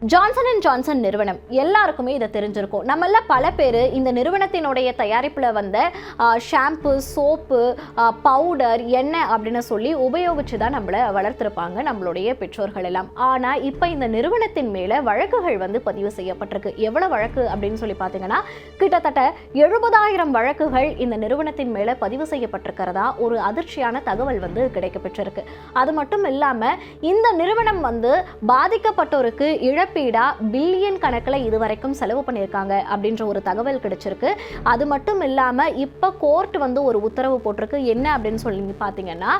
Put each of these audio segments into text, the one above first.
Johnson and Johnson நிறுவனம் எல்லாருக்குமே இதை தெரிஞ்சிருக்கும். நம்மள பல பேர் இந்த நிறுவனத்தினுடைய தயாரிப்பில் வந்த ஷாம்பு, சோப்பு, பவுடர், எண்ணெய் அப்படின்னு சொல்லி உபயோகித்து தான் நம்மளை வளர்த்துருப்பாங்க நம்மளுடைய பெற்றோர்கள் எல்லாம். ஆனால் இப்போ இந்த நிறுவனத்தின் மேலே வழக்குகள் வந்து பதிவு செய்யப்பட்டிருக்கு. எவ்வளோ வழக்கு அப்படின்னு சொல்லி பார்த்தீங்கன்னா கிட்டத்தட்ட 70,000 வழக்குகள் இந்த நிறுவனத்தின் மேலே பதிவு செய்யப்பட்டிருக்கிறதா ஒரு அதிர்ச்சியான தகவல் வந்து கிடைக்கப்பெற்றிருக்கு. அது மட்டும் இல்லாமல் இந்த நிறுவனம் வந்து பாதிக்கப்பட்டோருக்கு இழப்பீடா பில்லியன் கணக்கில் இதுவரைக்கும் செலவு பண்ணியிருக்காங்க அப்படின்ற ஒரு தகவல் கிடைச்சிருக்கு. அது மட்டும் இல்லாமல் இப்போ கோர்ட் வந்து ஒரு உத்தரவு போட்டிருக்கு. என்ன அப்படின்னு சொல்லி பார்த்தீங்கன்னா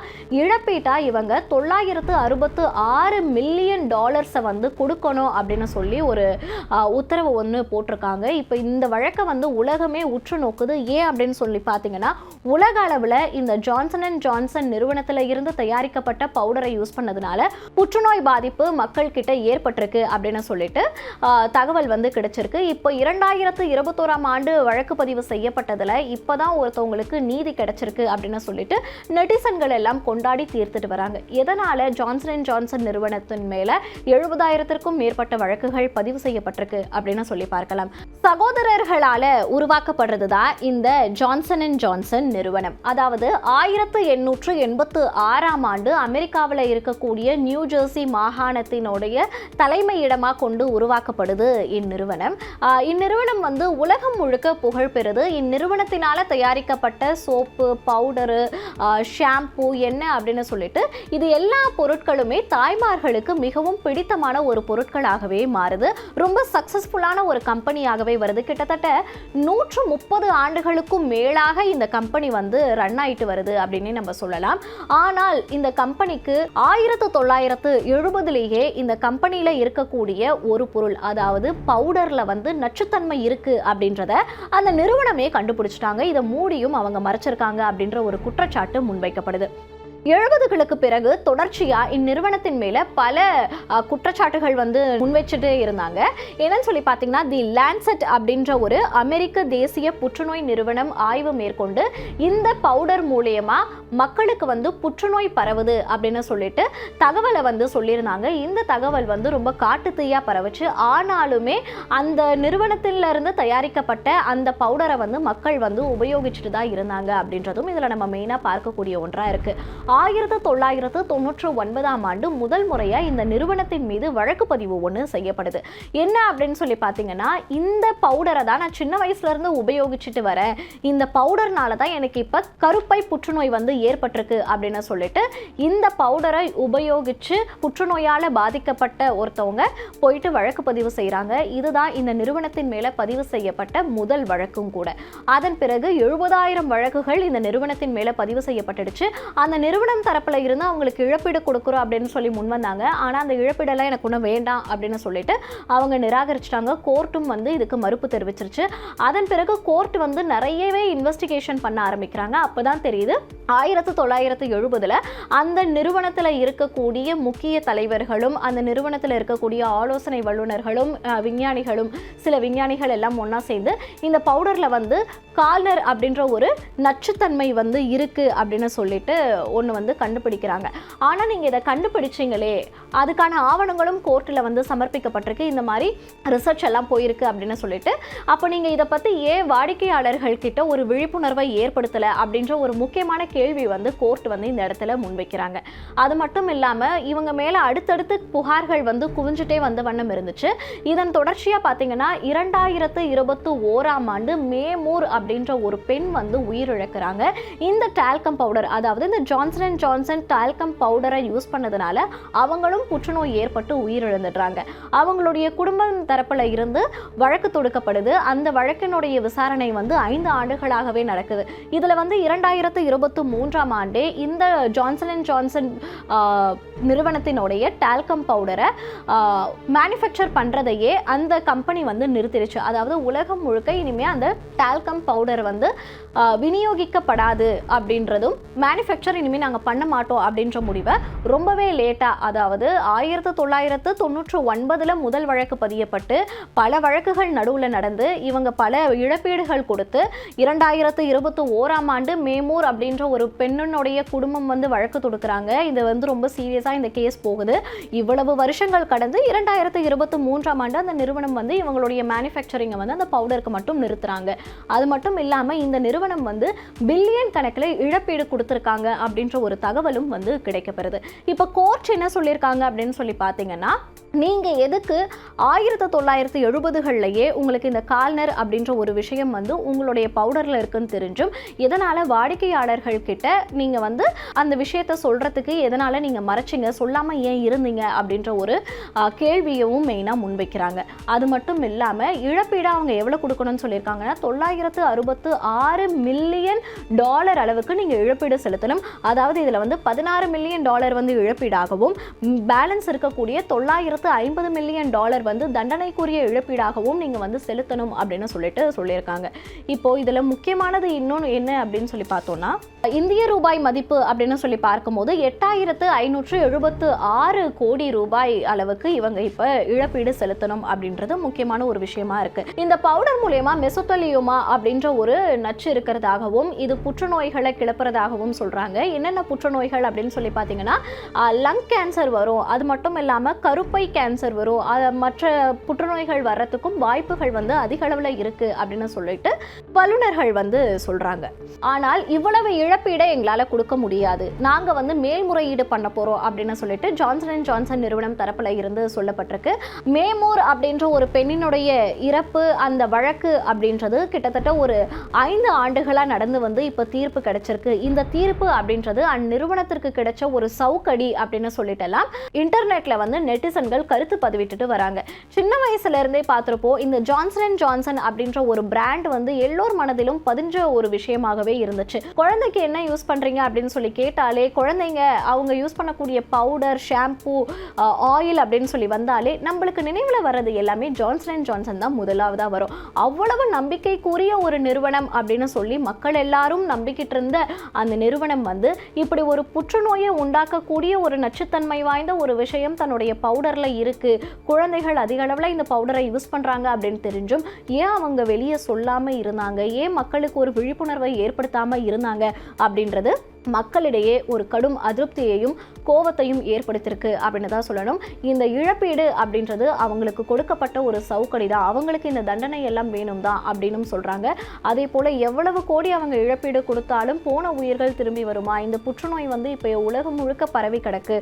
இழப்பீட்டா இவங்க $966 மில்லியன் வந்து கொடுக்கணும் அப்படின்னு சொல்லி ஒரு உத்தரவு ஒன்று போட்டிருக்காங்க. இப்போ இந்த வழக்கை வந்து உலகமே உற்று நோக்குது. ஏன் அப்படின்னு சொல்லி பார்த்தீங்கன்னா உலக அளவில் இந்த ஜான்சன் அண்ட் ஜான்சன் நிறுவனத்தில் இருந்து தயாரிக்கப்பட்ட பவுடரை யூஸ் பண்ணதுனால புற்றுநோய் பாதிப்பு மக்கள் கிட்ட ஏற்பட்டிருக்கு அப்படின்னு சொல்லிட்டு தகவல் வந்து கிடைச்சிருக்கு. இப்போ 2021ஆம் ஆண்டு வழக்கு பதிவு செய்யப்பட்டதுல இப்பதான் ஒருத்தவங்களுக்கு நீதி கிடைச்சிருக்கு அப்படின்னு சொல்லிட்டு நெட்டிசன்கள் எல்லாம் கொண்டாடி தீர்த்துட்டு வராங்க. எதனால ஜான்சன் அண்ட் ஜான்சன் நிறுவனத்தின் மேல 70,000க்கும் மேற்பட்ட வழக்குகள் பதிவு செய்யப்பட்டிருக்கு அப்படின்னு சொல்லி பார்க்கலாம். சகோதரர்களால உருவாக்கப்படுறதுதான் இந்த ஜான்சன் அண்ட் ஜான்சன் நிறுவனம். அதாவது 1886ஆம் ஆண்டு அமெரிக்காவில் இருக்கக்கூடிய நியூ ஜெர்சி மாகாணத்தினுடைய தலைமையிடமா கொண்டு உருவாக்கப்படுது இந்நிறுவனம். இந்நிறுவனம் வந்து உலகம் முழுக்க புகழ் பெறுது. இந்நிறுவனத்தினால தயாரிக்கப்பட்ட சோப்பு, பவுடரு, ஷாம்பு, எண்ணெய் அப்படின்னு சொல்லிட்டு இது எல்லா பொருட்களுமே தாய்மார்களுக்கு மிகவும் பிடித்தமான ஒரு பொருட்களாகவே மாறுது. ரொம்ப சக்சஸ்ஃபுல்லான ஒரு கம்பெனியாகவே வருது. கிட்டத்தட்ட 130 ஆண்டுகளுக்கும் மேலாக இந்த கம்பெனி வந்து ரன் ஆயிட்டு வருது அப்படின்னு நம்ம சொல்லலாம். ஆனால் இந்த கம்பெனிக்கு 1970லேயே இந்த கம்பெனியில இருக்கக்கூடிய ஒரு பொருள், அதாவது பவுடர்ல வந்து நச்சுத்தன்மை இருக்கு அப்படின்றத அந்த நிறுவனமே கண்டுபிடிச்சிட்டாங்க. இதை மூடியும் அவங்க மறைச்சிருக்காங்க அப்படின்ற ஒரு குற்றச்சாட்டு முன்வைக்கப்படுது. 70களுக்கு பிறகு தொடர்ச்சியா இந்நிறுவனத்தின் மேல பல குற்றச்சாட்டுகள் வந்து முன்வைச்சுட்டே இருந்தாங்க. என்னன்னு சொல்லி பார்த்தீங்கன்னா தி லான்செட் அப்படின்ற ஒரு அமெரிக்க தேசிய புற்றுநோய் நிறுவனம் ஆய்வு மேற்கொண்டு இந்த பவுடர் மூலியமா மக்களுக்கு வந்து புற்றுநோய் பரவுது அப்படின்னு சொல்லிட்டு தகவலை வந்து சொல்லியிருந்தாங்க. இந்த தகவல் வந்து ரொம்ப காட்டுத்தீயா பரவுச்சு. ஆனாலுமே அந்த நிறுவனத்தில இருந்து தயாரிக்கப்பட்ட அந்த பவுடரை வந்து மக்கள் வந்து உபயோகிச்சுட்டு தான் இருந்தாங்க அப்படின்றதும் இதுல நம்ம மெயினா பார்க்கக்கூடிய ஒன்றா இருக்கு. 1999ஆம் ஆண்டு முதல் முறையா இந்த நிறுவனத்தின் மீது வழக்கு பதிவு ஒன்று செய்யப்படுது. என்ன அப்படின்னு சொல்லி பார்த்தீங்கன்னா இந்த பவுடரை தான் நான் சின்ன வயசுல இருந்து உபயோகிச்சுட்டு வரேன். இந்த பவுடர்னால தான் எனக்கு இப்ப கருப்பை புற்றுநோய் வந்து ஏற்பட்டிருக்கு அப்படின்னு சொல்லிட்டு இந்த பவுடரை உபயோகிச்சு புற்றுநோயால பாதிக்கப்பட்ட ஒருத்தவங்க போயிட்டு வழக்கு பதிவு செய்யறாங்க. இதுதான் இந்த நிறுவனத்தின் மேல பதிவு செய்யப்பட்ட முதல் வழக்கும் கூட. அதன் பிறகு 70,000 வழக்குகள் இந்த நிறுவனத்தின் மேல பதிவு செய்யப்பட்டுடுச்சு. அந்த நிறுவனம் தரப்புல இருந்து அவங்களுக்கு இழப்பீடு கொடுக்குறோம் அப்படின்னு சொல்லி முன் வந்தாங்க. ஆனா அந்த இழப்பீடெல்லாம் எனக்கு ஒன்றும் வேண்டாம் அப்படின்னு சொல்லிட்டு அவங்க நிராகரிச்சிட்டாங்க. கோர்ட்டும் வந்து இதுக்கு மறுப்பு தெரிவிச்சிருச்சு. அதன் பிறகு கோர்ட் வந்து நிறையவே இன்வெஸ்டிகேஷன் பண்ண ஆரம்பிக்கிறாங்க. அப்பதான் தெரியுது 1970ல அந்த நிறுவனத்துல இருக்கக்கூடிய முக்கிய தலைவர்களும் அந்த நிறுவனத்துல இருக்கக்கூடிய ஆலோசனை வல்லுநர்களும் விஞ்ஞானிகளும் சில விஞ்ஞானிகள் எல்லாம் ஒன்னா சேர்ந்து இந்த பவுடர்ல வந்து கால்னர் அப்படின்ற ஒரு நச்சுத்தன்மை வந்து இருக்கு அப்படின்னு சொல்லிட்டு ஒன்று வந்து கண்டுபிடிக்கிறாங்க. ஆனால் நீங்கள் இதை கண்டுபிடிச்சிங்களே அதுக்கான ஆவணங்களும் கோர்ட்டில் வந்து சமர்ப்பிக்கப்பட்டிருக்கு. இந்த மாதிரி ரிசர்ச் எல்லாம் போயிருக்கு அப்படின்னு சொல்லிட்டு அப்போ நீங்கள் இதை பற்றி ஏன் வாடிக்கையாளர்கள் கிட்ட ஒரு விழிப்புணர்வை ஏற்படுத்தலை அப்படின்ற ஒரு முக்கியமான கேள்வி வந்து கோர்ட் வந்து இந்த இடத்துல முன்வைக்கிறாங்க. அது மட்டும் இல்லாமல் இவங்க மேலே அடுத்தடுத்து புகார்கள் வந்து குவிஞ்சிட்டே வந்த வண்ணம் இருந்துச்சு. இதன் தொடர்ச்சியாக பார்த்தீங்கன்னா 2021ஆம் ஆண்டு மேமூர் அப்படின்ற ஒரு பெண் வந்து உயிரிழக்கிறாங்க. இந்த டால்கம் பவுடர், அதாவது இந்த ஜான்சன் அண்ட் ஜான்சன் டால்கம் பவுடரை யூஸ் பண்ணதுனால அவங்களும் புற்றுநோய் ஏற்பட்டு உயிரிழந்துடுறாங்க. அவங்களுடைய குடும்பம் தரப்புல இருந்து வழக்கு தொடுக்கப்படுது. அந்த வழக்கினுடைய விசாரணை வந்து 5 ஆண்டுகளாகவே நடக்குது. இதுல வந்து 2023ஆம் ஆண்டே இந்த ஜான்சன் அண்ட் ஜான்சன் நிறுவனத்தினுடைய டால்கம் பவுடரை மேனுஃபேக்சர் பண்றதையே அந்த கம்பெனி வந்து நிறுத்திடுச்சு. அதாவது உலகம் முழுக்க இனிமே அந்த டால்கம் பவுடர் வந்து விநியோகிக்கப்படாது அப்படின்றதும் மேனுஃபேக்சர் இனிமேல் நாங்கள் பண்ண மாட்டோம் அப்படின்ற முடிவை ரொம்பவே லேட்டாக, அதாவது 1999 முதல் வழக்கு பதியப்பட்டு பல வழக்குகள் நடுவில் நடந்து இவங்க பல இழப்பீடுகள் கொடுத்து 2021ஆம் ஆண்டு மேமூர் அப்படின்ற ஒரு பெண்ணுடைய குடும்பம் வந்து வழக்கு தொடுக்கிறாங்க. இது வந்து ரொம்ப சீரியஸாக இந்த கேஸ் போகுது. இவ்வளவு வருஷங்கள் கடந்து 2023ஆம் ஆண்டு அந்த நிறுவனம் வந்து இவங்களுடைய மேனுஃபேக்சரிங்கை வந்து அந்த பவுடருக்கு மட்டும் நிறுத்துறாங்க. அது மட்டும் இல்லாமல் இந்த நிறுவனம் வந்து பில்லியன் கணக்கில் இழப்பீடு கொடுத்துருக்காங்க அப்படின்ற ஒரு தகவலும் வந்து கிடைக்கப்பெறுது. இப்போ கோர்ட் என்ன சொல்லியிருக்காங்க அப்படின்னு சொல்லி பார்த்தீங்கன்னா, நீங்கள் எதுக்கு 1970களிலேயே உங்களுக்கு இந்த கால்னர் அப்படின்ற ஒரு விஷயம் வந்து உங்களுடைய பவுடரில் இருக்குன்னு தெரிஞ்சும் எதனால் வாடிக்கையாளர்கள் கிட்ட நீங்கள் வந்து அந்த விஷயத்தை சொல்கிறதுக்கு எதனால் நீங்கள் மறைச்சிங்க, சொல்லாமல் ஏன் இருந்தீங்க அப்படின்ற ஒரு கேள்வியவும் மெயினாக முன்வைக்கிறாங்க. அது மட்டும் இல்லாமல் இழப்பீடாக அவங்க எவ்வளோ கொடுக்கணும்னு சொல்லியிருக்காங்கன்னா $966 மில்லியன் அளவுக்கு நீங்கள் இழப்பீடு செலுத்தணும். அதாவது இதில் வந்து $16 மில்லியன் வந்து இழப்பீடாகவும் பேலன்ஸ் இருக்கக்கூடிய $950 மில்லியன் வந்து தண்டனைக்குரிய இழப்பீடாகவும் நீங்கள் வந்து செலுத்தணும் அப்படின்னு சொல்லியிருக்காங்க. இப்போ இதில் முக்கியமானது இன்னொன்று என்ன அப்படின்னு சொல்லி பார்த்தோம்னா, இந்திய ரூபாய் மதிப்பு அப்படின்னு சொல்லி பார்க்கும்போது 8576 கோடி ரூபாய் அளவுக்கு இவங்க இப்போ இழப்பீடு செலுத்தணும் அப்படின்றது முக்கியமான ஒரு விஷயமா இருக்கு. இந்த பவுடர் மூலமா மெசோத்தலியோமா அப்படின்ற ஒரு நச்சு இருக்கிறதாகவும் இது புற்றுநோய்களை கிளப்புறதாகவும் சொல்றாங்க. என்னென்ன புற்றுநோய்கள் அப்படின்னு சொல்லி பார்த்தீங்கன்னா, லங் கேன்சர் வரும், அது மட்டும் இல்லாமல் கருப்பை கேன்சர் வரும், மற்ற புற்றுநோய்கள் வர்றதுக்கும் வாய்ப்புகள் வந்து அதிக அளவில் இருக்கு அப்படின்னு சொல்லிட்டு வல்லுநர்கள் வந்து சொல்றாங்க. ஆனால் இவ்வளவு இழப்பீடை எங்களால் கொடுக்க முடியாது, நாங்க வந்து மேல்முறையீடு பண்ண போறோம் அப்படின்னு சொல்லிட்டு ஜான்சன் அண்ட் ஜான்சன் நிறுவனம் தரப்புல இருந்து சொல்லப்பட்டிருக்கு. மேமூர் அப்படின்ற ஒரு பெண்ணினுடைய இறப்பு அந்த வழக்கு அப்படின்றது கிட்டத்தட்ட ஒரு 5 ஆண்டுகளா நடந்து வந்து இப்ப தீர்ப்பு கிடைச்சிருக்கு. இந்த தீர்ப்பு அப்படின்றது அந்நிறுவனத்திற்கு கிடைச்ச ஒரு சவுக்கடி அப்படின்னு சொல்லிட்டெல்லாம் இன்டர்நெட்ல வந்து நெட்டிசன்கள் கருத்து பதிவிட்டுட்டு வராங்க. சின்ன வயசுல இருந்தே பார்த்திருப்போம், இந்த ஜான்சன் அண்ட் ஜான்சன் அப்படின்ற ஒரு பிராண்ட் வந்து எல்லோர் மனதிலும் பதிஞ்ச ஒரு விஷயமாகவே இருந்துச்சு. குழந்தைக்கு என்ன யூஸ் பண்றீங்க அப்படின்னு சொல்லி கேட்டாலே குழந்தைங்க அவங்க யூஸ் பண்ணக்கூடிய பவுடர், ஷாம்பூ, ஆயில் அப்படின்னு சொல்லி வந்தாலே நம்மளுக்கு நினைவில் வர்றது எல்லாமே ஜான்சன் அண்ட் ஜான்சன் தான் முதலாவதாக வரும். அவ்வளவு நம்பிக்கைக்குரிய ஒரு நிறுவனம் அப்படின்னு சொல்லி மக்கள் எல்லாரும் நம்பிக்கிட்டு இருந்த அந்த நிறுவனம் வந்து இப்படி ஒரு புற்றுநோயை உண்டாக்கக்கூடிய ஒரு நச்சுத்தன்மை வாய்ந்த ஒரு விஷயம் தன்னுடைய பவுடர்ல இருக்கு, குழந்தைகள் அதிக அளவில் இந்த பவுடரை யூஸ் பண்றாங்க அப்படின்னு தெரிஞ்சும் ஏன் அவங்க வெளியே சொல்லாம இருந்தாங்க, ஏன் மக்களுக்கு ஒரு விழிப்புணர்வை ஏற்படுத்தாம இருந்தாங்க அப்படின்றது மக்களிடையே ஒரு கடும் அதிருப்தியையும் கோவத்தையும் ஏற்படுத்தியிருக்கு அப்படின்னு தான் சொல்லணும். இந்த இழப்பீடு அப்படின்றது அவங்களுக்கு கொடுக்கப்பட்ட ஒரு சவுக்கடி தான், அவங்களுக்கு இந்த தண்டனை எல்லாம் வேணும் தான் அப்படின்னு சொல்றாங்க. அதே போல எவ்வளவு கோடி அவங்க இழப்பீடு கொடுத்தாலும் போன உயிர்கள் திரும்பி வருமா? இந்த புற்றுநோய் வந்து இப்போ உலகம் முழுக்க பரவி கிடக்கு.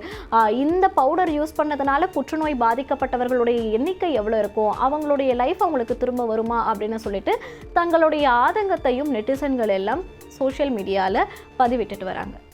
இந்த பவுடர் யூஸ் பண்ணதுனால புற்றுநோய் பாதிக்கப்பட்டவர்களுடைய எண்ணிக்கை எவ்வளோ இருக்கும், அவங்களுடைய லைஃப் அவங்களுக்கு திரும்ப வருமா அப்படின்னு சொல்லிட்டு தங்களுடைய ஆதங்கத்தையும் நெட்டிசன்கள் எல்லாம் சோஷியல் மீடியாவில் பதிவிட்டுட்டு வராங்க.